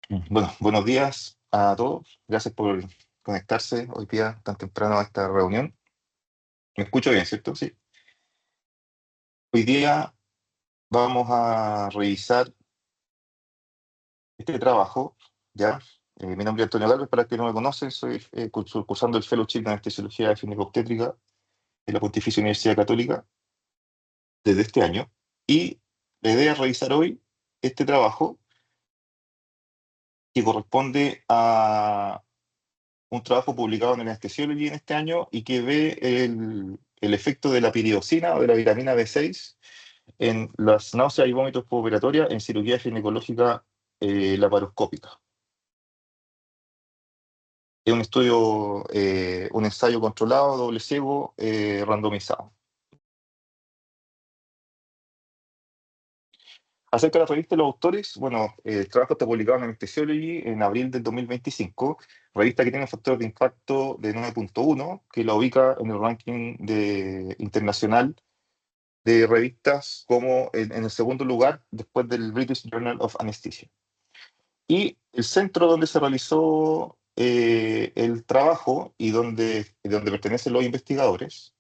Bueno, buenos días a todos. Gracias por conectarse hoy día tan temprano a esta reunión. Me escucho bien, ¿cierto? Sí. Hoy día vamos a revisar este trabajo, ¿ya? Mi nombre es Antonio Galvez, para el que no me conocen, soy cursando el Fellowship de Anestesiología Obstétrica en la Pontificia Universidad Católica desde este año. Y la idea es revisar hoy este trabajo que corresponde a un trabajo publicado en el Anesthesiology en este año y que ve el efecto de la piridoxina o de la vitamina B6 en las náuseas y vómitos postoperatorias en cirugía ginecológica laparoscópica. Es un estudio, un ensayo controlado, doble ciego, randomizado. Acerca de la revista de los autores, bueno, el trabajo está publicado en Anesthesiology en abril del 2025, revista que tiene un factor de impacto de 9.1, que la ubica en el ranking internacional de revistas como en el segundo lugar después del British Journal of Anesthesia. Y el centro donde se realizó el trabajo y donde pertenecen los investigadores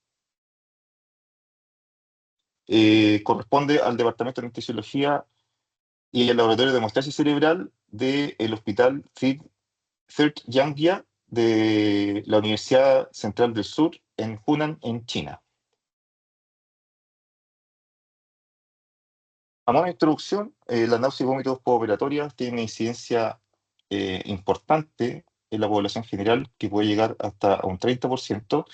corresponde al Departamento de Anestesiología y el Laboratorio de Hemostasis Cerebral del Hospital Third Yangia de la Universidad Central del Sur en Hunan, en China. A modo de introducción, la náusea y vómitos postoperatorias tienen una incidencia importante en la población general que puede llegar hasta un 30%,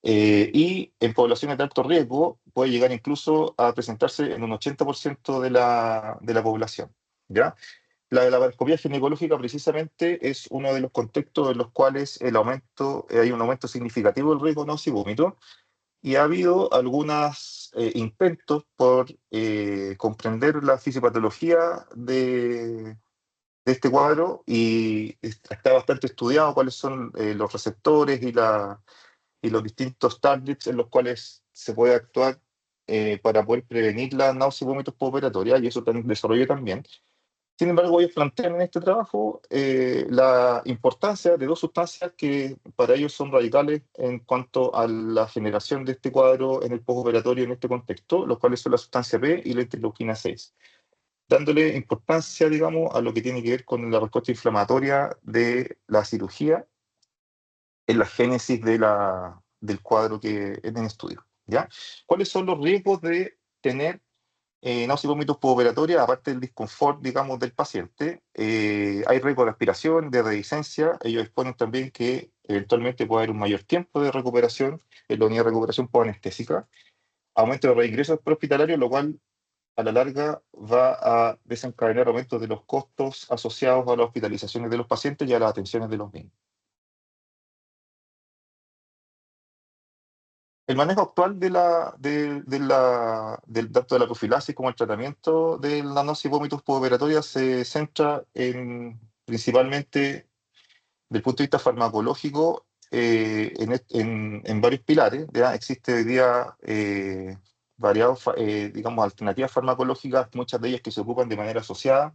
y en poblaciones de alto riesgo puede llegar incluso a presentarse en un 80% de la población. ¿Ya? La laparoscopía ginecológica precisamente es uno de los contextos en los cuales hay un aumento significativo del riesgo de náusea y vómito, y ha habido algunos intentos por comprender la fisiopatología de este cuadro, y está bastante estudiado cuáles son los receptores y los distintos targets en los cuales se puede actuar para poder prevenir la náusea y vómitos postoperatoria, y eso está en desarrollo también. Sin embargo, ellos plantean en este trabajo la importancia de dos sustancias que para ellos son radicales en cuanto a la generación de este cuadro en el postoperatorio en este contexto, los cuales son la sustancia P y la interleuquina 6, dándole importancia, digamos, a lo que tiene que ver con la respuesta inflamatoria de la cirugía en la génesis del cuadro que en estudio. ¿Ya? ¿Cuáles son los riesgos de tener náusea y vómitos postoperatorias, aparte del disconfort, digamos, del paciente? Hay riesgo de aspiración, de redicencia. Ellos exponen también que eventualmente puede haber un mayor tiempo de recuperación en la unidad de recuperación postanestésica, aumento de reingresos prehospitalarios, lo cual a la larga va a desencadenar aumentos de los costos asociados a las hospitalizaciones de los pacientes y a las atenciones de los mismos. El manejo actual tanto de la profilaxis como el tratamiento de la náusea y vómitos postoperatorias se centra principalmente, desde el punto de vista farmacológico, en varios pilares. ¿Ya? Existe hoy día digamos, alternativas farmacológicas, muchas de ellas que se ocupan de manera asociada,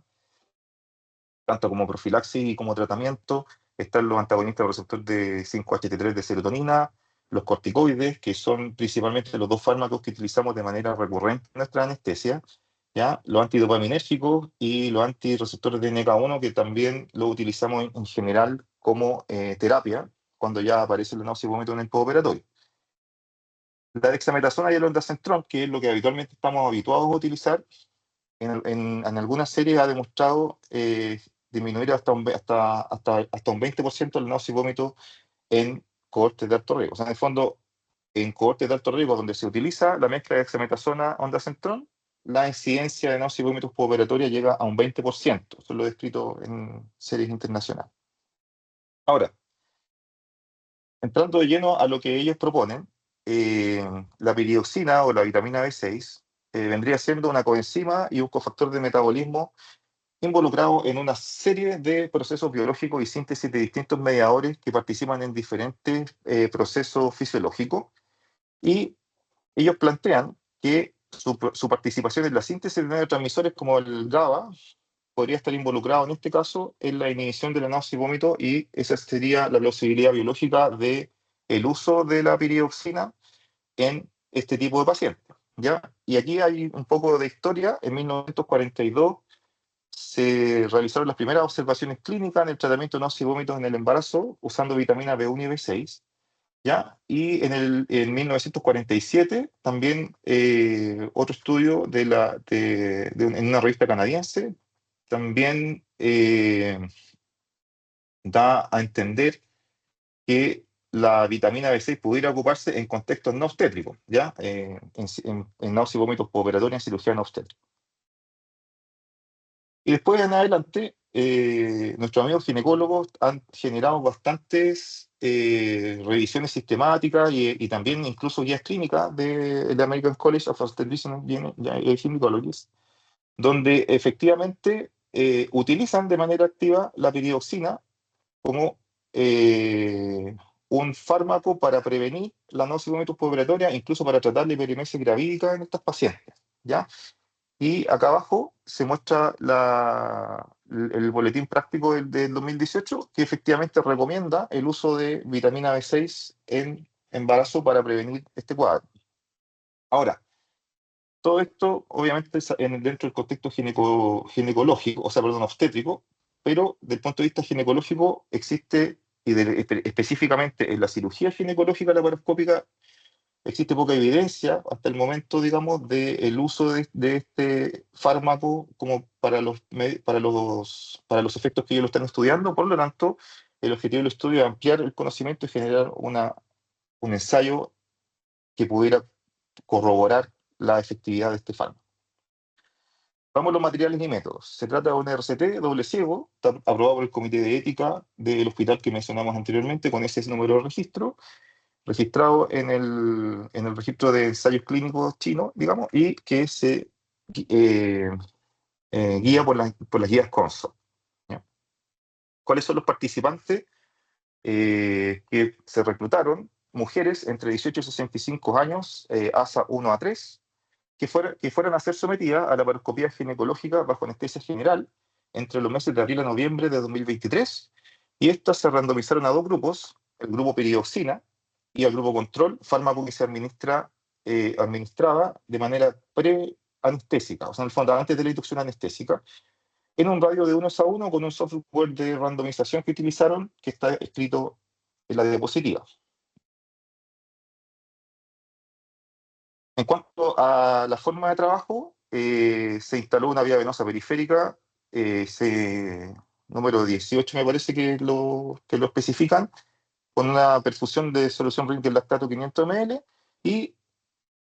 tanto como profilaxis y como tratamiento. Están los antagonistas del receptor de 5-HT3 de serotonina, los corticoides, que son principalmente los dos fármacos que utilizamos de manera recurrente en nuestra anestesia, ¿ya? Los antidopaminérgicos y los antirreceptores de NK1, que también lo utilizamos en general como terapia cuando ya aparece la náusea y vómito en el postoperatorio. La dexametasona y el ondansetron, que es lo que habitualmente estamos habituados a utilizar, en algunas series ha demostrado disminuir hasta un 20% el náusea y vómito en cohortes de alto riesgo. O sea, en el fondo, en cohortes de alto riesgo donde se utiliza la mezcla de dexametasona ondansetron, la incidencia de náusea y vómitos postoperatoria llega a un 20%. Eso lo he descrito en series internacionales. Ahora, entrando de lleno a lo que ellos proponen, eh, la piridoxina o la vitamina B6 vendría siendo una coenzima y un cofactor de metabolismo involucrado en una serie de procesos biológicos y síntesis de distintos mediadores que participan en diferentes procesos fisiológicos, y ellos plantean que su participación en la síntesis de neurotransmisores como el GABA podría estar involucrado en este caso en la inhibición de la náusea y vómito, y esa sería la plausibilidad biológica de el uso de la piridoxina en este tipo de pacientes, ¿ya? Y aquí hay un poco de historia. En 1942 se realizaron las primeras observaciones clínicas en el tratamiento de náusea y vómitos en el embarazo usando vitamina B1 y B6, ¿ya? Y en 1947 también otro estudio en una revista canadiense también da a entender que la vitamina B6 pudiera ocuparse en contextos no obstétricos, ¿ya? En náusea y vómitos postoperatoria en cirugía no obstétrica. Y después en adelante, nuestros amigos ginecólogos han generado bastantes revisiones sistemáticas y también incluso guías clínicas del American College of Obstetrician and Gynecologists, donde efectivamente utilizan de manera activa la piridoxina como un fármaco para prevenir la náusea y vómitos postoperatoria, incluso para tratar la hiperimesia gravídica en estas pacientes, ¿ya? Y acá abajo se muestra el boletín práctico del 2018, que efectivamente recomienda el uso de vitamina B6 en embarazo para prevenir este cuadro. Ahora, todo esto obviamente es dentro del contexto ginecológico, o sea, perdón, obstétrico, pero del punto de vista ginecológico existe, específicamente en la cirugía ginecológica laparoscópica, existe poca evidencia hasta el momento, digamos, del uso de este fármaco como para los efectos que ellos lo están estudiando. Por lo tanto, el objetivo del estudio es ampliar el conocimiento y generar un ensayo que pudiera corroborar la efectividad de este fármaco. Vamos a los materiales y métodos. Se trata de un RCT doble ciego, está aprobado por el Comité de Ética del hospital que mencionamos anteriormente, con ese número de registro, registrado en el registro de ensayos clínicos chino, digamos, y que se eh, guía por las guías CONSO, ¿ya? ¿Cuáles son los participantes que se reclutaron? Mujeres entre 18 y 65 años, ASA 1 a 3, que fueran a ser sometidas a la laparoscopía ginecológica bajo anestesia general entre los meses de abril a noviembre de 2023, y estas se randomizaron a dos grupos: el grupo piridoxina y el grupo control, fármaco que se administraba de manera pre-anestésica, o sea, en el fondo antes de la inducción anestésica, en un radio de 1:1 con un software de randomización que utilizaron, que está escrito en la diapositiva. En cuanto a la forma de trabajo, se instaló una vía venosa periférica, número 18 me parece que lo especifican, con una perfusión de solución Rinkel lactato 500 ml, y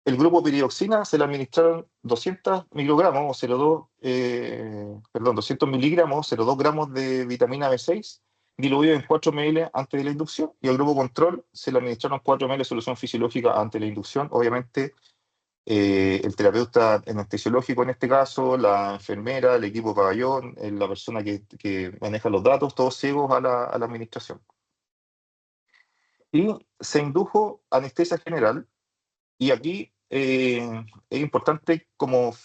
el grupo piridoxina se le administraron 200 microgramos o 200 miligramos, 0,2 gramos de vitamina B6, diluido en 4 ml antes de la inducción, y al grupo control se le administraron 4 ml de solución fisiológica antes de la inducción. Obviamente, el terapeuta anestesiológico en este caso, la enfermera, el equipo de pabellón, la persona que maneja los datos, todos ciegos a la administración. Y se indujo anestesia general, y aquí es importante como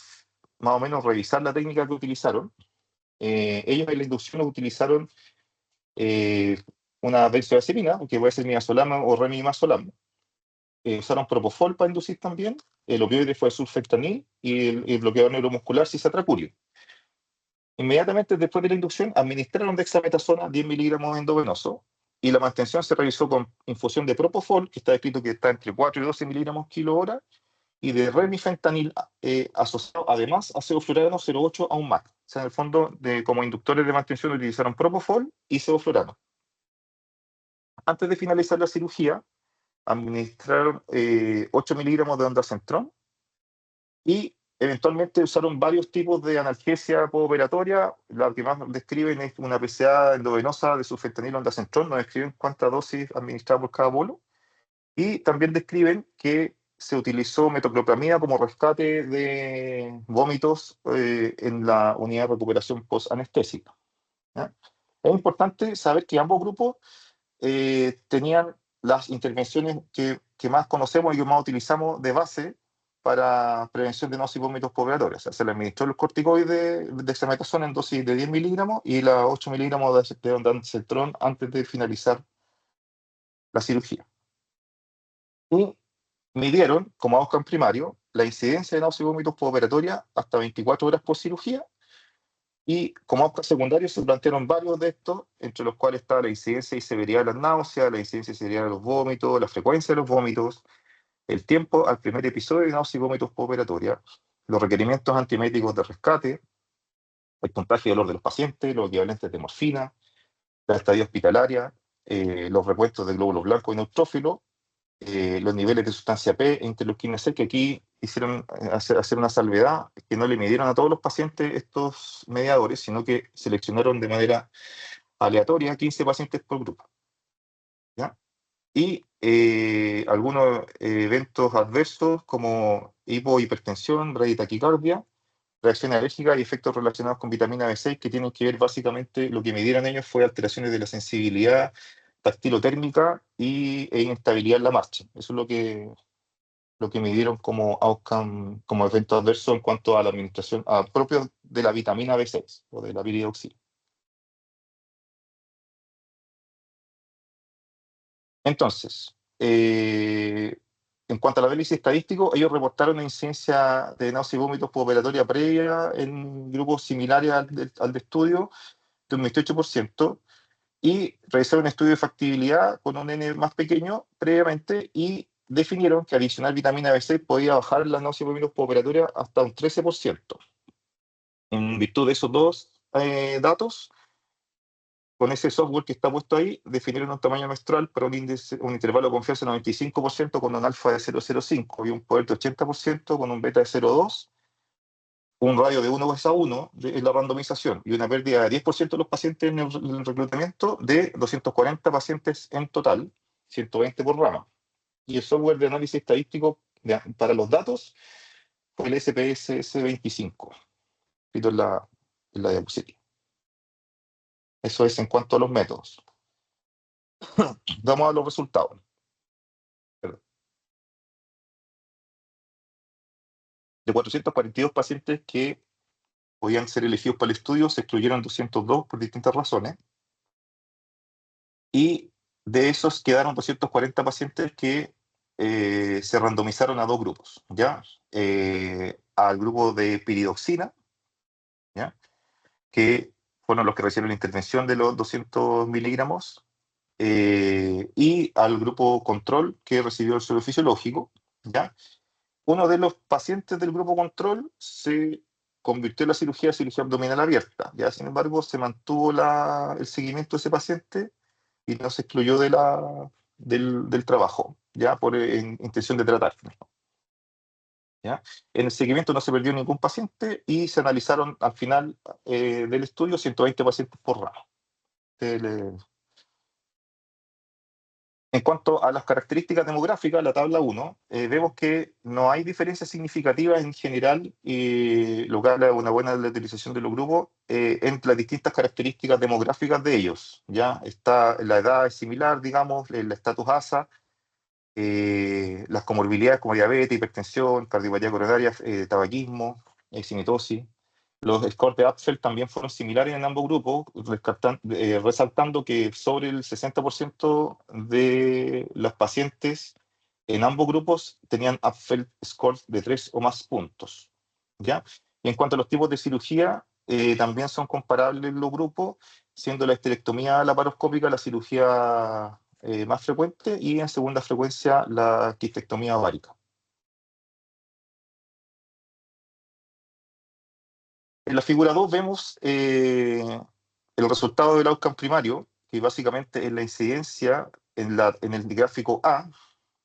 más o menos revisar la técnica que utilizaron. Ellos en la inducción utilizaron eh, una benzodiazepina, que puede ser midazolam o remimazolam. Usaron propofol para inducir también. El opioide fue sulfentanil, y el bloqueador neuromuscular cisatracurio. Inmediatamente después de la inducción administraron dexametasona 10 miligramos endovenoso, y la mantención se realizó con infusión de propofol, que está escrito que está entre 4 y 12 miligramos kilo hora, y de remifentanil asociado además a sevoflurano 0,8 a un MAC. O sea, en el fondo, como inductores de mantención utilizaron propofol y sevoflurano. Antes de finalizar la cirugía, administraron 8 miligramos de ondansetron, y eventualmente usaron varios tipos de analgesia postoperatoria. La que más describen es una PCA endovenosa de sulfentanil ondansetron, no describen cuántas dosis administradas por cada bolo, y también describen que se utilizó metoclopramida como rescate de vómitos en la unidad de recuperación post-anestésica, ¿ya? Es importante saber que ambos grupos tenían las intervenciones que más conocemos y que más utilizamos de base para prevención de náuseas y vómitos postoperatorios. O sea, se le administró el corticoide de dexametasona en dosis de 10 miligramos y las 8 miligramos de ondansetron antes de finalizar la cirugía. Y midieron, como outcome primario, la incidencia de náuseas y vómitos postoperatoria hasta 24 horas por cirugía. Y como outcome secundario se plantearon varios de estos, entre los cuales está la incidencia y severidad de las náuseas, la incidencia y severidad de los vómitos, la frecuencia de los vómitos, el tiempo al primer episodio de náuseas y vómitos postoperatoria, los requerimientos antieméticos de rescate, el puntaje de dolor de los pacientes, los equivalentes de morfina, la estadía hospitalaria, los recuentos de glóbulos blancos y neutrófilos, los niveles de sustancia P e interleuquina C, que aquí hicieron hacer una salvedad, que no le midieron a todos los pacientes estos mediadores, sino que seleccionaron de manera aleatoria 15 pacientes por grupo. ¿Ya? Y algunos eventos adversos como hipohipertensión, braditaquicardia, reacciones alérgicas y efectos relacionados con vitamina B6 que tienen que ver básicamente, lo que midieron ellos fue alteraciones de la sensibilidad tactilotérmica e inestabilidad en la marcha. Eso es lo que midieron como outcome, como efecto adverso en cuanto a la administración propio de la vitamina B6 o de la piridoxina. Entonces, en cuanto al análisis estadístico, ellos reportaron una incidencia de náuseas y vómitos postoperatoria previa en grupos similares al de estudio de un 28%, y realizaron un estudio de factibilidad con un N más pequeño previamente y definieron que adicionar vitamina B6 podía bajar las náuseas y vómitos postoperatoria hasta un 13%. En virtud de esos dos datos, con ese software que está puesto ahí, definieron un tamaño menstrual para un intervalo de confianza de 95% con un alfa de 0,05 y un poder de 80% con un beta de 0,2, un radio de 1:1 en la randomización y una pérdida de 10% de los pacientes en el reclutamiento de 240 pacientes en total, 120 por rama. Y el software de análisis estadístico para los datos fue el SPSS 25, escrito en la diapositiva. Eso es en cuanto a los métodos. Vamos a los resultados. Perdón. De 442 pacientes que podían ser elegidos para el estudio, se excluyeron 202 por distintas razones. Y de esos quedaron 240 pacientes que se randomizaron a dos grupos, ¿ya? Al grupo de piridoxina, ¿ya? Que fueron los que recibieron la intervención de los 200 miligramos, y al grupo control que recibió el suelo fisiológico, ¿ya? Uno de los pacientes del grupo control se convirtió en la cirugía abdominal abierta, ¿ya? Sin embargo, se mantuvo el seguimiento de ese paciente y no se excluyó del trabajo, ¿ya? Por intención de tratar, ¿ya? En el seguimiento no se perdió ningún paciente y se analizaron al final del estudio 120 pacientes por rama. En cuanto a las características demográficas, la tabla 1, vemos que no hay diferencias significativas en general, lo que habla de una buena utilización de los grupos, entre las distintas características demográficas de ellos. ¿Ya? La edad es similar, digamos, el estatus ASA, las comorbilidades como diabetes, hipertensión, cardiopatía coronaria, tabaquismo, eximitosis. Los scores de Apfel también fueron similares en ambos grupos, resaltando que sobre el 60% de los pacientes en ambos grupos tenían Apfel scores de 3 o más puntos, ¿ya? Y en cuanto a los tipos de cirugía, también son comparables los grupos, siendo la esterectomía laparoscópica la cirugía más frecuente y en segunda frecuencia la quistectomía ovárica. En la figura 2 vemos el resultado del outcome primario, que básicamente es la incidencia en el gráfico A,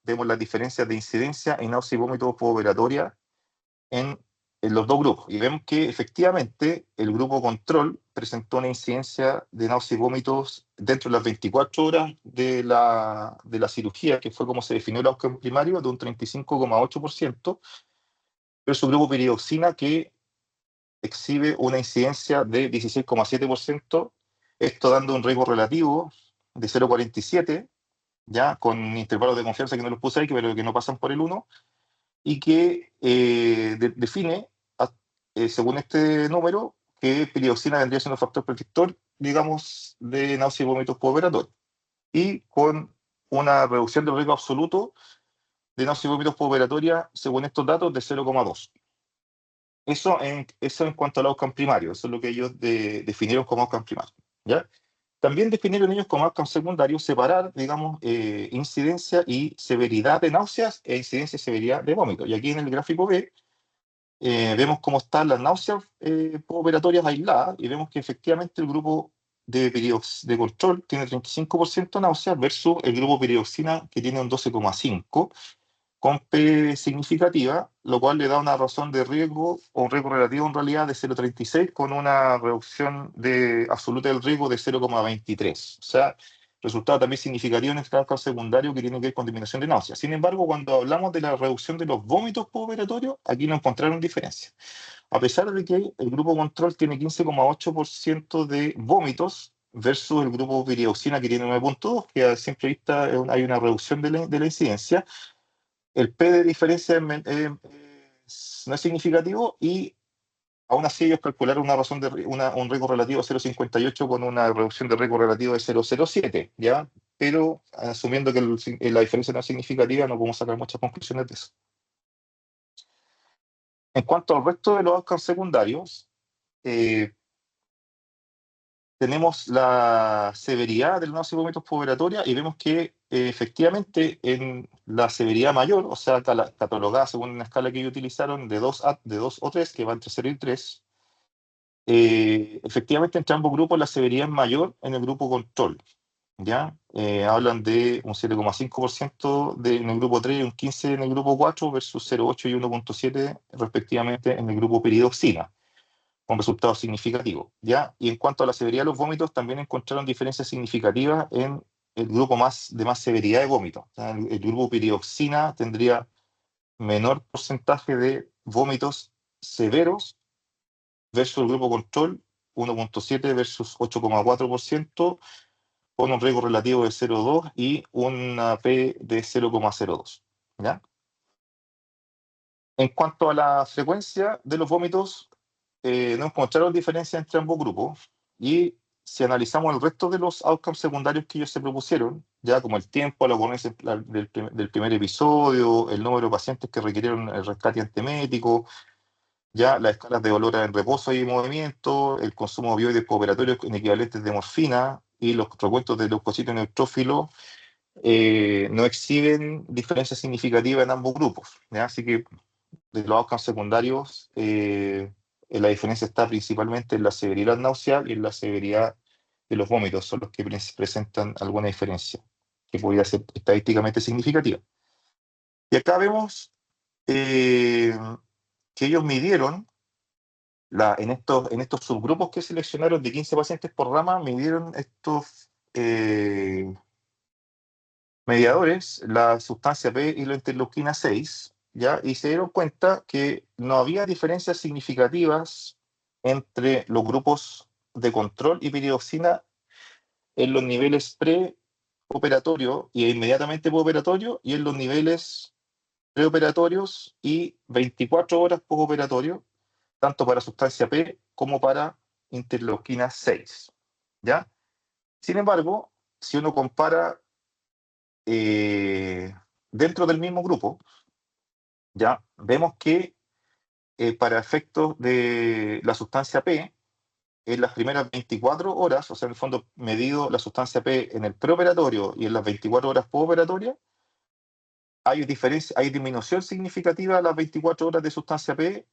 vemos las diferencias de incidencia en náusea y vómito postoperatoria en los dos grupos. Y vemos que efectivamente el grupo control presentó una incidencia de náusea y vómitos dentro de las 24 horas de la cirugía, que fue como se definió el outcome primario, de un 35,8%, pero su grupo piridoxina que exhibe una incidencia de 16,7%, esto dando un riesgo relativo de 0,47, ya con intervalos de confianza que no los puse ahí, pero que no pasan por el 1, y que define, según este número, que piridoxina vendría siendo un factor predictor, digamos, de náusea y vómitos postoperatorio, y con una reducción del riesgo absoluto de náusea y vómitos postoperatoria, según estos datos, de 0,2. Eso en cuanto al outcome primario, eso es lo que ellos definieron como outcome primario, ¿ya? También definieron ellos como outcome secundario separar, digamos, incidencia y severidad de náuseas e incidencia y severidad de vómitos. Y aquí en el gráfico B vemos cómo están las náuseas postoperatorias aisladas y vemos que efectivamente el grupo de control tiene 35% náuseas versus el grupo piridoxina que tiene un 12,5% con P significativa, lo cual le da una razón de riesgo o un riesgo relativo en realidad de 0,36 con una reducción absoluta del riesgo de 0,23. O sea, resultado también significativo en el caso secundario que tiene que ver con disminución de náuseas. Sin embargo, cuando hablamos de la reducción de los vómitos postoperatorios, aquí no encontraron diferencia. A pesar de que el grupo control tiene 15,8% de vómitos versus el grupo piridoxina que tiene 9,2, que a simple vista hay una reducción de la incidencia. El P de diferencia no es significativo y aún así ellos calcularon una razón un riesgo relativo de 0,58 con una reducción de riesgo relativo de 0,07, ¿ya? Pero asumiendo que la diferencia no es significativa, no podemos sacar muchas conclusiones de eso. En cuanto al resto de los outcomes secundarios, tenemos la severidad del náusea y vómitos postoperatoria y vemos que efectivamente en la severidad mayor, o sea, catalogada según una escala que ellos utilizaron de 2 o 3, que va entre 0 y 3, efectivamente entre ambos grupos la severidad es mayor en el grupo control, ¿ya? Hablan de un 7,5% en el grupo 3 y un 15% en el grupo 4 versus 0,8 y 1,7 respectivamente en el grupo piridoxina, con resultados significativos, ¿ya? Y en cuanto a la severidad de los vómitos, también encontraron diferencias significativas en el grupo de más severidad de vómitos. O sea, el grupo piridoxina tendría menor porcentaje de vómitos severos versus el grupo control, 1,7 versus 8,4%, con un riesgo relativo de 0,2 y una P de 0,02, ¿ya? En cuanto a la frecuencia de los vómitos, no encontraron diferencia entre ambos grupos y si analizamos el resto de los outcomes secundarios que ellos se propusieron, ya como el tiempo, la ocurrencia del primer episodio, el número de pacientes que requirieron el rescate antemédico, ya las escalas de dolor en reposo y movimiento, el consumo de opioides pooperatorios en equivalentes de morfina y los recuentos de leucocitos neutrófilos, no exhiben diferencias significativas en ambos grupos, ¿ya? Así que de los outcomes secundarios, la diferencia está principalmente en la severidad náusea y en la severidad de los vómitos, son los que presentan alguna diferencia, que podría ser estadísticamente significativa. Y acá vemos que ellos midieron, en estos subgrupos que seleccionaron de 15 pacientes por rama, midieron estos mediadores, la sustancia P y la interleuquina 6, ¿ya? Y se dieron cuenta que no había diferencias significativas entre los grupos de control y piridoxina en los niveles preoperatorios y inmediatamente postoperatorio y en los niveles preoperatorios y 24 horas postoperatorios, tanto para sustancia P como para interleuquina 6, ¿ya? Sin embargo, si uno compara dentro del mismo grupo, ya vemos que para efectos de la sustancia P, en las primeras 24 horas, o sea, en el fondo medido la sustancia P en el preoperatorio y en las 24 horas postoperatorias, hay disminución significativa a las 24 horas de sustancia P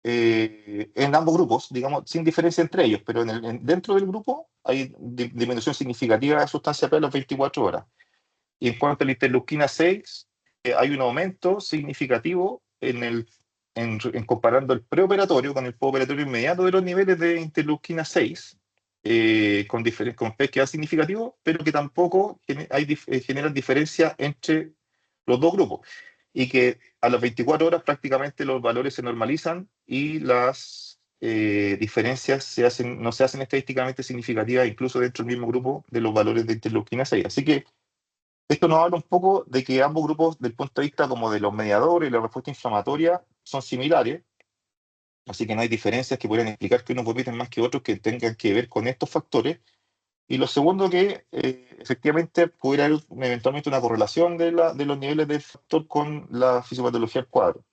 en ambos grupos, digamos, sin diferencia entre ellos, pero dentro del grupo hay disminución significativa de sustancia P a las 24 horas. Y en cuanto a la interleuquina 6, hay un aumento significativo en comparando el preoperatorio con el postoperatorio inmediato de los niveles de interleuquina 6, con P que es significativo, pero que tampoco generan diferencia entre los dos grupos. Y que a las 24 horas prácticamente los valores se normalizan y las diferencias no se hacen estadísticamente significativas, incluso dentro del mismo grupo de los valores de interleuquina 6. Así que Esto nos habla un poco de que ambos grupos, del punto de vista como de los mediadores y la respuesta inflamatoria, son similares, así que no hay diferencias que pudieran explicar que unos compiten más que otros que tengan que ver con estos factores. Y lo segundo, que efectivamente pudiera haber eventualmente una correlación de los niveles del factor con la fisiopatología del cuadro.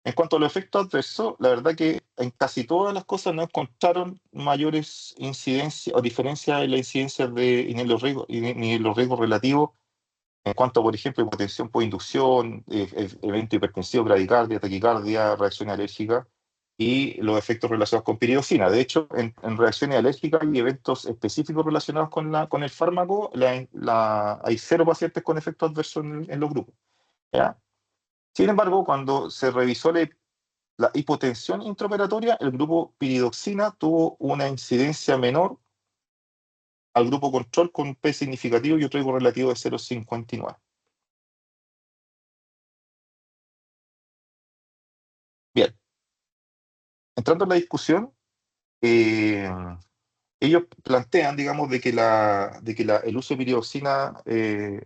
En cuanto a los efectos adversos, la verdad que en casi todas las cosas no encontraron mayores incidencias o diferencias en la incidencia y ni en los riesgos, ni en los riesgos relativos en cuanto a, por ejemplo, hipotensión por inducción, evento hipertensivo, bradicardia, taquicardia, reacción alérgica y los efectos relacionados con piridosina. De hecho, en reacciones alérgicas y eventos específicos relacionados con el fármaco, hay cero pacientes con efectos adversos en los grupos. ¿Ya? Sin embargo, cuando se revisó la hipotensión intraoperatoria, el grupo piridoxina tuvo una incidencia menor al grupo control con un P significativo y otro riesgo relativo de 0,59. Bien, entrando en la discusión, eh, ellos plantean, digamos, el uso de piridoxina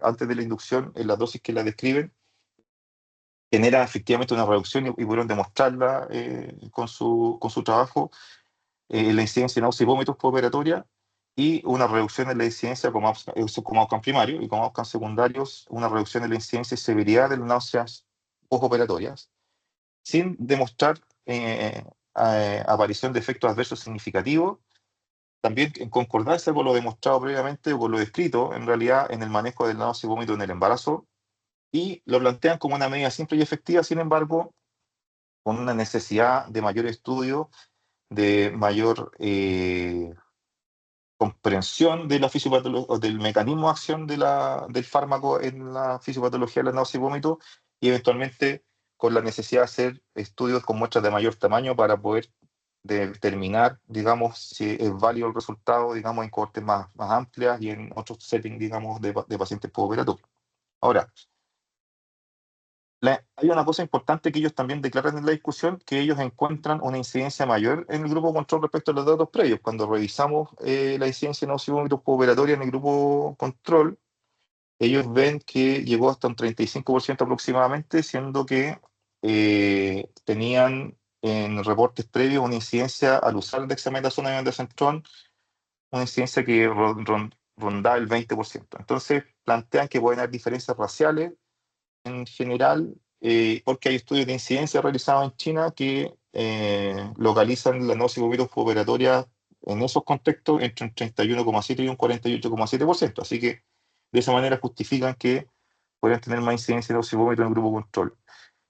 antes de la inducción, en las dosis que la describen, genera efectivamente una reducción y pudieron demostrarla con su trabajo la incidencia de náusea y vómitos postoperatoria y una reducción en la incidencia como outcome primario y como outcome secundarios, una reducción en la incidencia y severidad de las náuseas postoperatorias, sin demostrar aparición de efectos adversos significativos, también en concordancia con lo demostrado previamente o con lo descrito en realidad en el manejo del náusea y vómito en el embarazo, y lo plantean como una medida simple y efectiva, sin embargo, con una necesidad de mayor estudio, de mayor comprensión de la fisiopatología, del mecanismo de acción del fármaco en la fisiopatología de la náusea y vómito, y eventualmente con la necesidad de hacer estudios con muestras de mayor tamaño para poder determinar, digamos, si es válido el resultado, digamos, en cohortes más amplias y en otros settings, digamos, de pacientes postoperatorios. Ahora, hay una cosa importante que ellos también declaran en la discusión, que ellos encuentran una incidencia mayor en el grupo control respecto a los datos previos. Cuando revisamos la incidencia de náusea y vómitos postoperatoria en el grupo control, ellos ven que llegó hasta un 35% aproximadamente, siendo que tenían en reportes previos una incidencia al usar dexametasona y ondansetron, una incidencia que rondaba el 20%. Entonces plantean que pueden haber diferencias raciales en general, porque hay estudios de incidencia realizados en China que localizan la náusea y vómitos postoperatoria en esos contextos entre un 31,7 y un 48,7%. Así que de esa manera justifican que podrían tener más incidencia de náusea y vómito en el grupo control.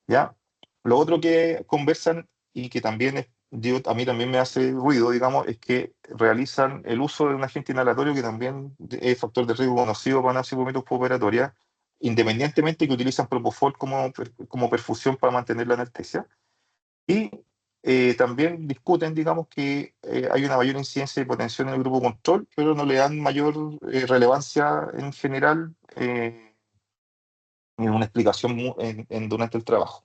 ¿Ya? Lo otro que conversan y que también a mí también me hace ruido, digamos, es que realizan el uso de un agente inhalatorio que también es factor de riesgo conocido para náusea y vómitos postoperatoria, independientemente que utilizan propofol como perfusión para mantener la anestesia. Y también discuten, digamos, que hay una mayor incidencia de hipotensión en el grupo control, pero no le dan mayor relevancia en general ni una explicación durante el trabajo.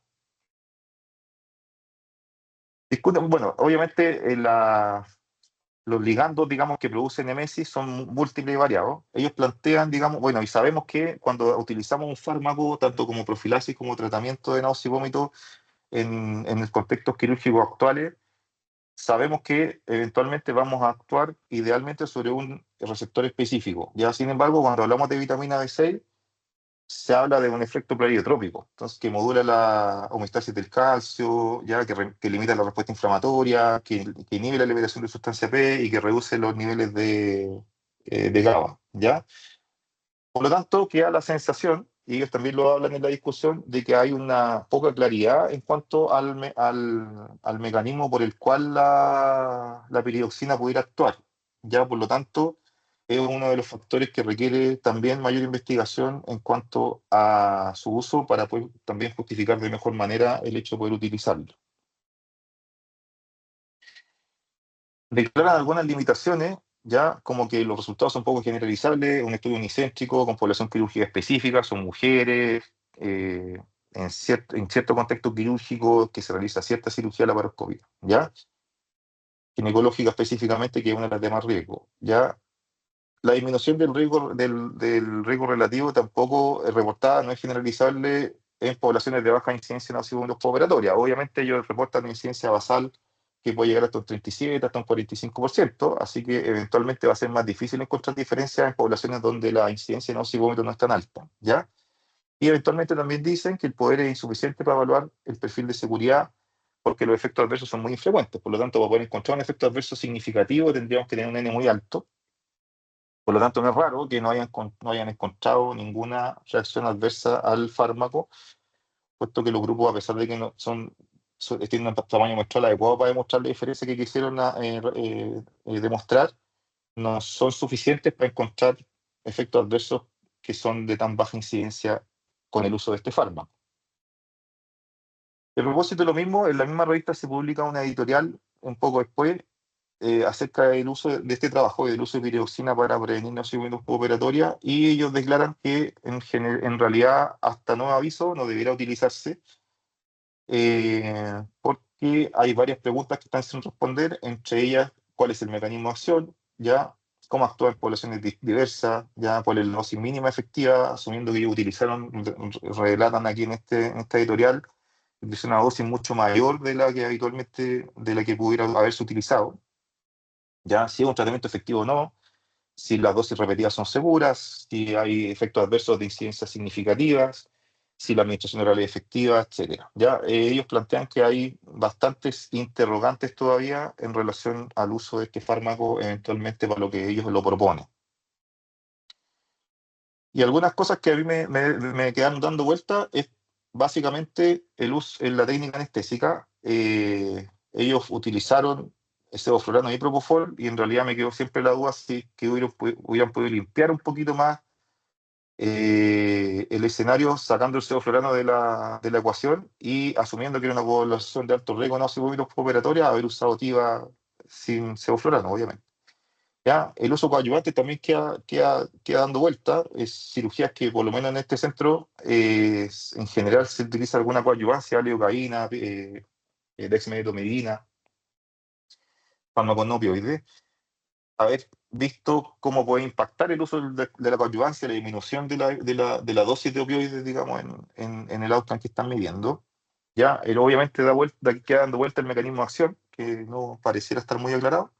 Discuten, bueno, obviamente los ligandos, digamos, que producen emesis son múltiples y variados. Ellos plantean, digamos, bueno, y sabemos que cuando utilizamos un fármaco, tanto como profilaxis como tratamiento de náusea y vómito en el contexto quirúrgico actuales, sabemos que eventualmente vamos a actuar idealmente sobre un receptor específico. Ya, sin embargo, cuando hablamos de vitamina B6, se habla de un efecto pluriotrópico, entonces que modula la homeostasis del calcio, ya que limita la respuesta inflamatoria, que inhibe la liberación de sustancia P y que reduce los niveles de GABA, ¿ya? Por lo tanto, queda la sensación, y ellos también lo hablan en la discusión, de que hay una poca claridad en cuanto al mecanismo por el cual la piridoxina pudiera actuar. Ya, por lo tanto, es uno de los factores que requiere también mayor investigación en cuanto a su uso para poder también justificar de mejor manera el hecho de poder utilizarlo. Declaran algunas limitaciones, ya como que los resultados son poco generalizables, un estudio unicéntrico con población quirúrgica específica, son mujeres, en cierto contexto quirúrgico que se realiza cierta cirugía laparoscópica, ¿ya? Ginecológica específicamente, que es una de las de más riesgo, ¿ya? la disminución del riesgo relativo tampoco reportada, no es generalizable en poblaciones de baja incidencia nocivo operatoria. Obviamente ellos reportan una incidencia basal que puede llegar hasta un 37, hasta un 45%, así que eventualmente va a ser más difícil encontrar diferencias en poblaciones donde la incidencia de náusea no es tan alta, ¿ya? Y eventualmente también dicen que el poder es insuficiente para evaluar el perfil de seguridad porque los efectos adversos son muy infrecuentes. Por lo tanto, para poder encontrar un efecto adverso significativo tendríamos que tener un N muy alto. Por lo tanto, no es raro que no hayan encontrado ninguna reacción adversa al fármaco, puesto que los grupos, a pesar de que no tienen un tamaño muestral adecuado para demostrar la diferencia que quisieron demostrar, no son suficientes para encontrar efectos adversos que son de tan baja incidencia con el uso de este fármaco. A propósito de lo mismo, en la misma revista se publica una editorial un poco después acerca del uso de este trabajo y del uso de piredoxina para prevenir náusea operatoria, y ellos declaran que en realidad hasta nuevo aviso no debiera utilizarse porque hay varias preguntas que están sin responder, entre ellas cuál es el mecanismo de acción, ya cómo actúa en poblaciones diversas, ya cuál es la dosis mínima efectiva, asumiendo que ellos utilizaron, relatan aquí en esta editorial, es una dosis mucho mayor de la que habitualmente, de la que pudiera haberse utilizado, ya si es un tratamiento efectivo o no, si las dosis repetidas son seguras, si hay efectos adversos de incidencias significativas, si la administración oral es efectiva, etcétera. Ya ellos plantean que hay bastantes interrogantes todavía en relación al uso de este fármaco eventualmente para lo que ellos lo proponen. Y algunas cosas que a mí me quedan dando vuelta es básicamente el uso en la técnica anestésica. Ellos utilizaron sevoflurano y propofol, y en realidad me quedó siempre la duda si que hubieran podido limpiar un poquito más el escenario sacando el sevoflurano de la ecuación y asumiendo que era una población de alto riesgo no operatoria, haber usado TIVA sin sevoflurano, obviamente. ¿Ya? El uso coadyuvante también queda dando vuelta. Es cirugías que, por lo menos en este centro, en general se utiliza alguna coadyuvancia, lidocaína, dexmedetomidina, fármacos no opioides. Haber visto cómo puede impactar el uso de la coadyuvancia, la disminución de la dosis de opioides, digamos, en el outcome que están midiendo. Ya, él obviamente queda dando vuelta el mecanismo de acción, que no pareciera estar muy aclarado.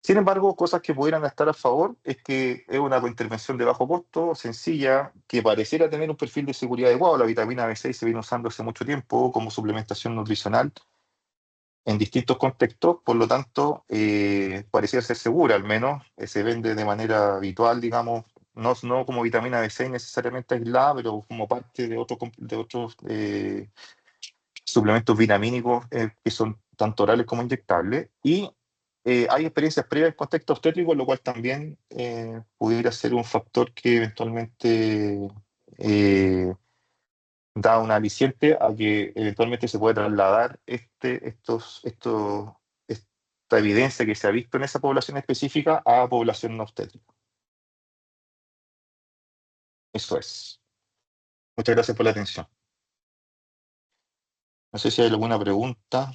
Sin embargo, cosas que pudieran estar a favor es que es una intervención de bajo costo, sencilla, que pareciera tener un perfil de seguridad adecuado. La vitamina B6 se viene usando hace mucho tiempo como suplementación nutricional en distintos contextos, por lo tanto, pareciera ser segura, al menos se vende de manera habitual, digamos, no como vitamina B6 necesariamente aislada, pero como parte de otros suplementos vitamínicos que son tanto orales como inyectables. Y hay experiencias previas en contexto obstétrico, lo cual también pudiera ser un factor que eventualmente da un aliciente a que eventualmente se puede trasladar esta evidencia que se ha visto en esa población específica a población no obstétrica. Eso es. Muchas gracias por la atención. No sé si hay alguna pregunta.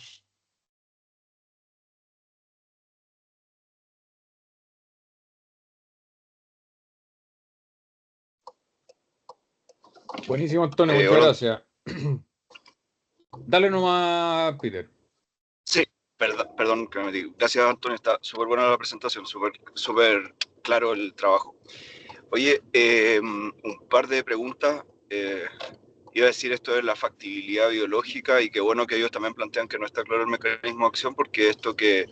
Buenísimo, Antonio, muchas Hola. gracias. Dale nomás, Peter. Sí, perdón que me diga. Gracias, Antonio. Está súper buena la presentación, súper claro el trabajo. Oye, un par de preguntas. Iba a decir esto de la factibilidad biológica y qué bueno que ellos también plantean que no está claro el mecanismo de acción, porque esto que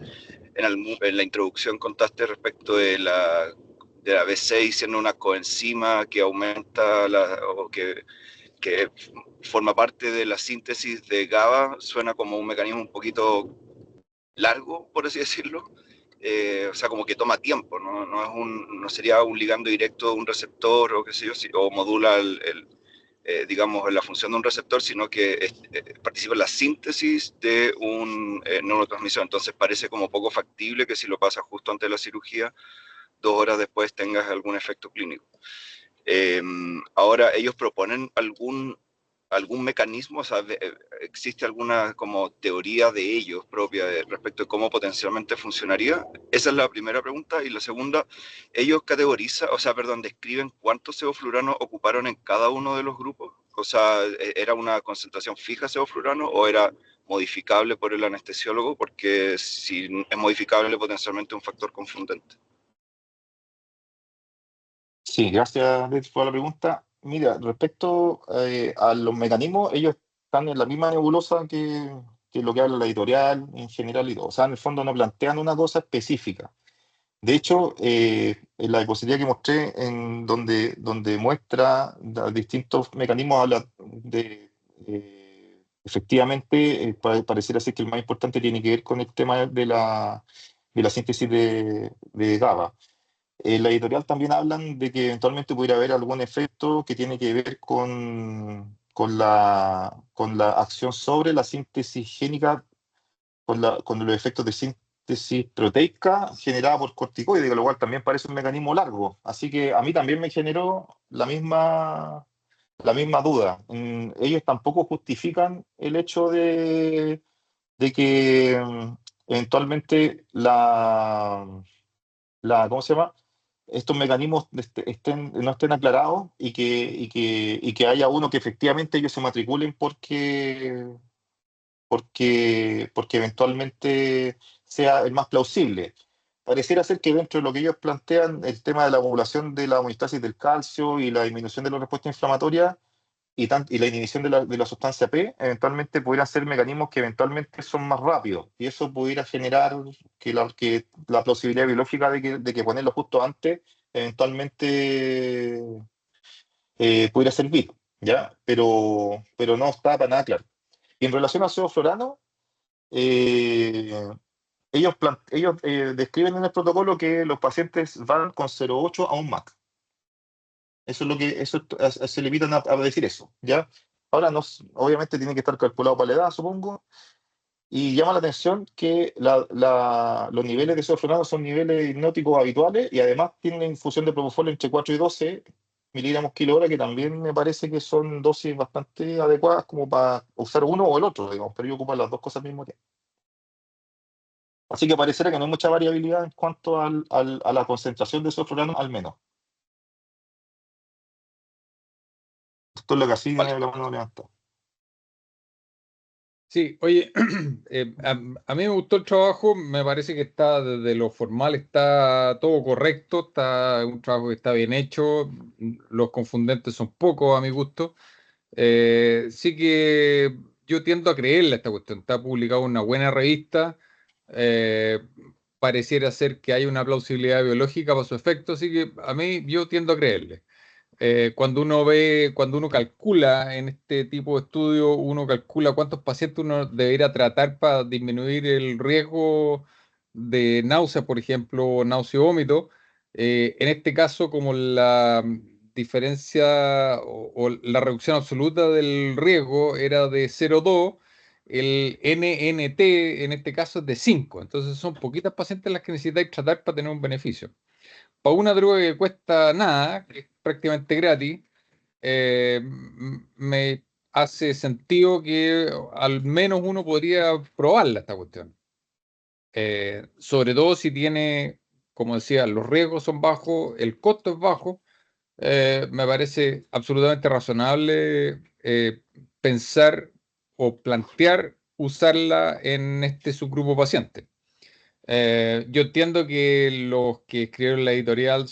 en la introducción contaste respecto de la B6 siendo una coenzima que aumenta o que forma parte de la síntesis de GABA, suena como un mecanismo un poquito largo, por así decirlo. O sea, como que toma tiempo, no sería un ligando directo de un receptor o qué sé yo, o modula digamos, la función de un receptor, sino que participa en la síntesis de un neurotransmisor. Entonces parece como poco factible que si lo pasas justo antes de la cirugía, 2 horas después tengas algún efecto clínico. Ahora, ellos proponen algún algún mecanismo, o sea, existe alguna como teoría de ellos propia respecto de cómo potencialmente funcionaría. Esa es la primera pregunta. Y la segunda, ellos categorizan, o sea, perdón, describen cuántos sevofluranos ocuparon en cada uno de los grupos. O sea, ¿era una concentración fija de sevoflurano o era modificable por el anestesiólogo? Porque si es modificable, potencialmente un factor confundente. Sí, gracias Luis, por la pregunta. Mira, respecto a los mecanismos, ellos están en la misma nebulosa que lo que habla la editorial en general y todo. O sea, en el fondo no plantean una cosa específica. De hecho, en la diapositiva que mostré, en donde muestra los distintos mecanismos, habla de, efectivamente, pareciera ser que el más importante tiene que ver con el tema de la síntesis de GABA. En la editorial también hablan de que eventualmente pudiera haber algún efecto que tiene que ver con la acción sobre la síntesis génica, con los efectos de síntesis proteica generada por corticoides, lo cual también parece un mecanismo largo. Así que a mí también me generó la misma duda. Ellos tampoco justifican el hecho de que eventualmente ¿cómo se llama? Estos mecanismos no estén aclarados y que haya uno que efectivamente ellos se matriculen porque eventualmente sea el más plausible. Pareciera ser que dentro de lo que ellos plantean, el tema de la modulación de la homeostasis del calcio y la disminución de la respuesta inflamatoria y la inhibición de la sustancia P, eventualmente pudieran ser mecanismos que eventualmente son más rápidos. Y eso pudiera generar que la plausibilidad biológica de que ponerlo justo antes, eventualmente pudiera servir, ¿ya? Pero no está para nada claro. Y en relación al sevoflurano, eh, ellos describen en el protocolo que los pacientes van con 0,8 a un MAC. Eso es lo que se limitan a decir eso, ¿ya? Ahora, no, obviamente tiene que estar calculado para la edad, supongo, y llama la atención que los niveles de sevoflurano son niveles hipnóticos habituales y además tienen una infusión de propofol entre 4 y 12 miligramos kilo hora, que también me parece que son dosis bastante adecuadas como para usar uno o el otro, digamos, pero yo ocupo las dos cosas al mismo tiempo. Así que pareciera que no hay mucha variabilidad en cuanto a la concentración de sevoflurano, al menos. Esto es lo que así Vale. tiene la mano levantada. Sí, oye, a mí me gustó el trabajo, me parece que está desde lo formal, está todo correcto, está un trabajo que está bien hecho, los confundentes son pocos a mi gusto. Sí que yo tiendo a creerle a esta cuestión, está publicado en una buena revista, eh, pareciera ser que hay una plausibilidad biológica para su efecto, así que a mí yo tiendo a creerle. Cuando uno calcula en este tipo de estudio, uno calcula cuántos pacientes uno debería tratar para disminuir el riesgo de náusea, por ejemplo, o náusea y vómito. En este caso, como la diferencia o la reducción absoluta del riesgo era de 0,2, el NNT en este caso es de 5. Entonces son poquitas pacientes las que necesitáis tratar para tener un beneficio. Para una droga que cuesta nada, que es prácticamente gratis, me hace sentido que al menos uno podría probarla esta cuestión. Sobre todo si tiene, como decía, los riesgos son bajos, el costo es bajo, me parece absolutamente razonable pensar o plantear usarla en este subgrupo paciente. Yo entiendo que los que escribieron la editorial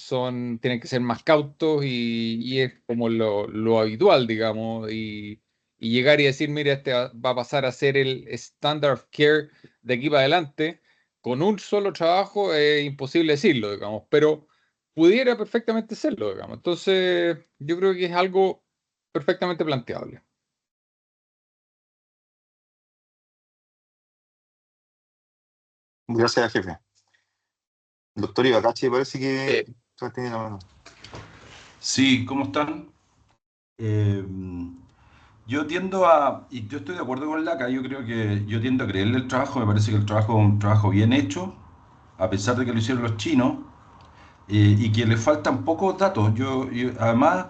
tienen que ser más cautos y es como lo habitual, digamos, y llegar y decir, mira, este va a pasar a ser el standard of care de aquí para adelante, con un solo trabajo es imposible decirlo, digamos, pero pudiera perfectamente serlo, digamos. Entonces, yo creo que es algo perfectamente planteable. Gracias, jefe. Doctor Ibacachi, parece que Eh, tiene la mano. Sí, ¿cómo están? Eh, y yo estoy de acuerdo con Laca, yo tiendo a creerle el trabajo, me parece que el trabajo es un trabajo bien hecho, a pesar de que lo hicieron los chinos, y que le faltan pocos datos. Además,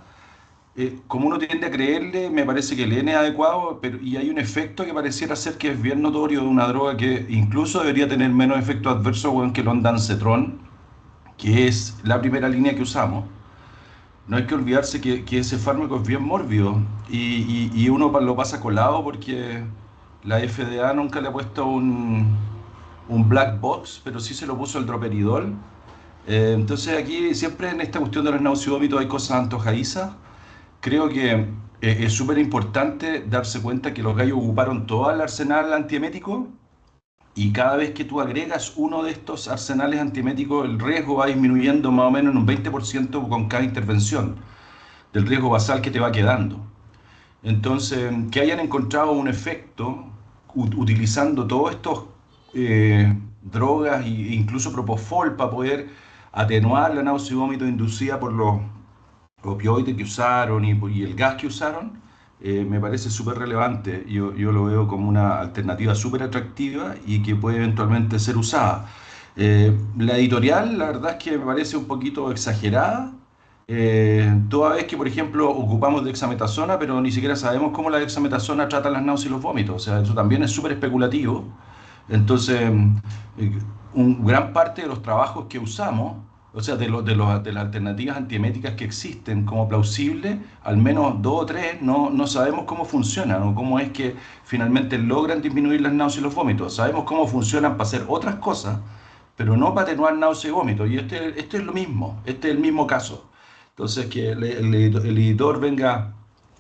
como uno tiende a creerle, me parece que el N es adecuado, pero, y hay un efecto que pareciera ser que es bien notorio de una droga que incluso debería tener menos efecto adverso, weón, que el ondansetron, que es la primera línea que usamos. No hay que olvidarse que ese fármaco es bien mórbido y uno lo pasa colado porque la FDA nunca le ha puesto un black box, pero sí se lo puso el droperidol. Entonces aquí siempre en esta cuestión de los náuseas y vómitos hay cosas antojadizas. Creo que es súper importante darse cuenta que los gallos ocuparon todo el arsenal antiemético y cada vez que tú agregas uno de estos arsenales antieméticos, el riesgo va disminuyendo más o menos en un 20% con cada intervención del riesgo basal que te va quedando. Entonces, que hayan encontrado un efecto utilizando todos estos drogas e incluso propofol para poder atenuar la náusea y vómito inducida por los opioides que usaron y el gas que usaron, me parece súper relevante. Yo lo veo como una alternativa súper atractiva y que puede eventualmente ser usada. La editorial, la verdad es que me parece un poquito exagerada. Toda vez que, por ejemplo, ocupamos dexametasona, pero ni siquiera sabemos cómo la dexametasona trata las náuseas y los vómitos. O sea, eso también es súper especulativo. Entonces, gran parte de los trabajos que usamos, o sea, de las alternativas antieméticas que existen como plausibles, al menos dos o tres, no sabemos cómo funcionan o cómo es que finalmente logran disminuir las náuseas y los vómitos. Sabemos cómo funcionan para hacer otras cosas, pero no para atenuar náuseas y vómitos. Y este es lo mismo, este es el mismo caso. Entonces, que el editor venga,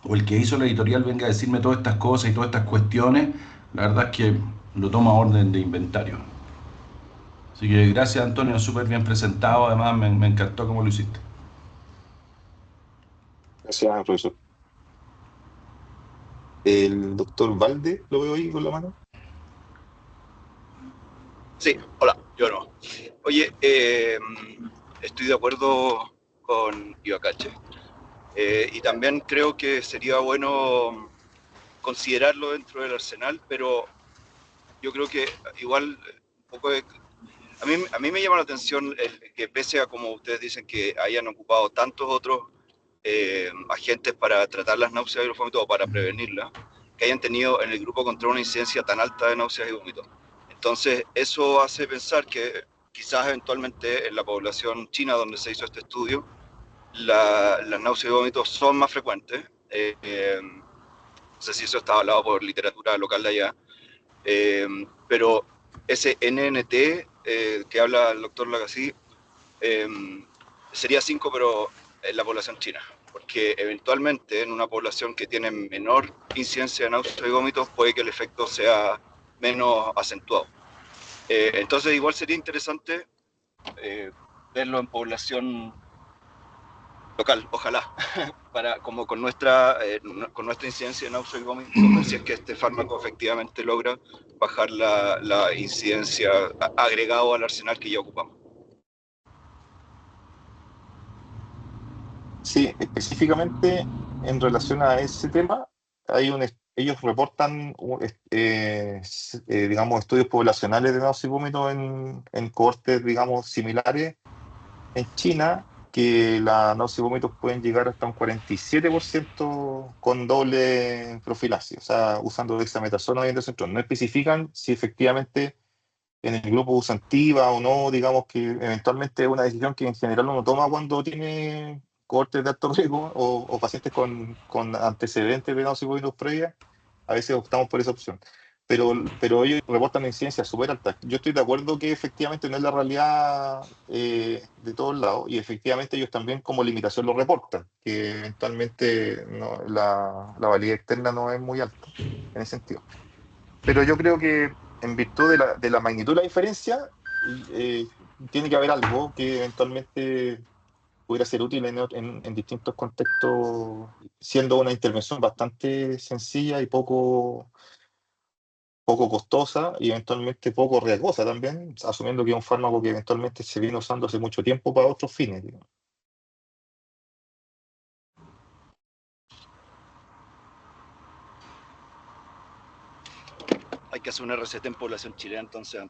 o el que hizo la editorial venga a decirme todas estas cosas y todas estas cuestiones, la verdad es que lo toma a orden de inventario. Así que gracias, Antonio, súper bien presentado, además me encantó cómo lo hiciste. Gracias, profesor. El doctor Valde, lo veo ahí con la mano. Sí, hola, yo no. Oye, estoy de acuerdo con Ibacache. Y también creo que sería bueno considerarlo dentro del arsenal, pero yo creo que igual un poco a mí me llama la atención que pese a, como ustedes dicen, que hayan ocupado tantos otros agentes para tratar las náuseas y los vómitos o para prevenirlas, que hayan tenido en el grupo control una incidencia tan alta de náuseas y vómitos. Entonces, eso hace pensar que quizás eventualmente en la población china donde se hizo este estudio, las náuseas y vómitos son más frecuentes. No sé si eso está hablado por literatura local de allá, pero ese NNT que habla el doctor Lagasse eh, sería 5, pero en la población china, porque eventualmente en una población que tiene menor incidencia de náuseas y vómitos puede que el efecto sea menos acentuado. Entonces igual sería interesante verlo en población local, ojalá, para como con nuestra incidencia de náuseas y vómitos, ver si es que este fármaco efectivamente logra bajar la incidencia agregado al arsenal que ya ocupamos. Sí, específicamente en relación a ese tema, ellos reportan, digamos, estudios poblacionales de náuseas y vómitos en cohortes, digamos, similares en China, que la náusea y vómitos pueden llegar hasta un 47% con doble profilaxis, o sea, usando dexametasona o endocentrón. No especifican si efectivamente en el grupo usan TIVA o no, digamos que eventualmente es una decisión que en general uno toma cuando tiene cohortes de alto riesgo o pacientes con antecedentes de náusea y vómitos previas, a veces optamos por esa opción. Pero ellos reportan incidencias súper altas. Yo estoy de acuerdo que efectivamente no es la realidad de todos lados y efectivamente ellos también como limitación lo reportan, que eventualmente la validez externa no es muy alta en ese sentido. Pero yo creo que en virtud de la magnitud de la diferencia, tiene que haber algo que eventualmente pudiera ser útil en distintos contextos, siendo una intervención bastante sencilla y poco costosa y eventualmente poco riesgosa también, asumiendo que es un fármaco que eventualmente se viene usando hace mucho tiempo para otros fines, digamos. Hay que hacer una receta en población chilena, entonces,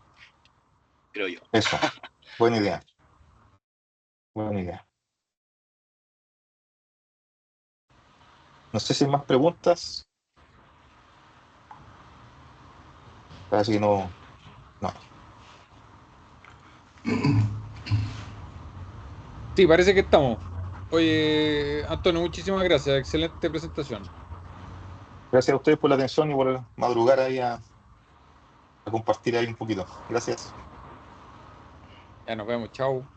creo yo. Eso, buena idea, buena idea. No sé si hay más preguntas. Parece que no. No. Sí, parece que estamos. Oye, Antonio, muchísimas gracias. Excelente presentación. Gracias a ustedes por la atención y por madrugar ahí a compartir ahí un poquito. Gracias. Ya nos vemos. Chao.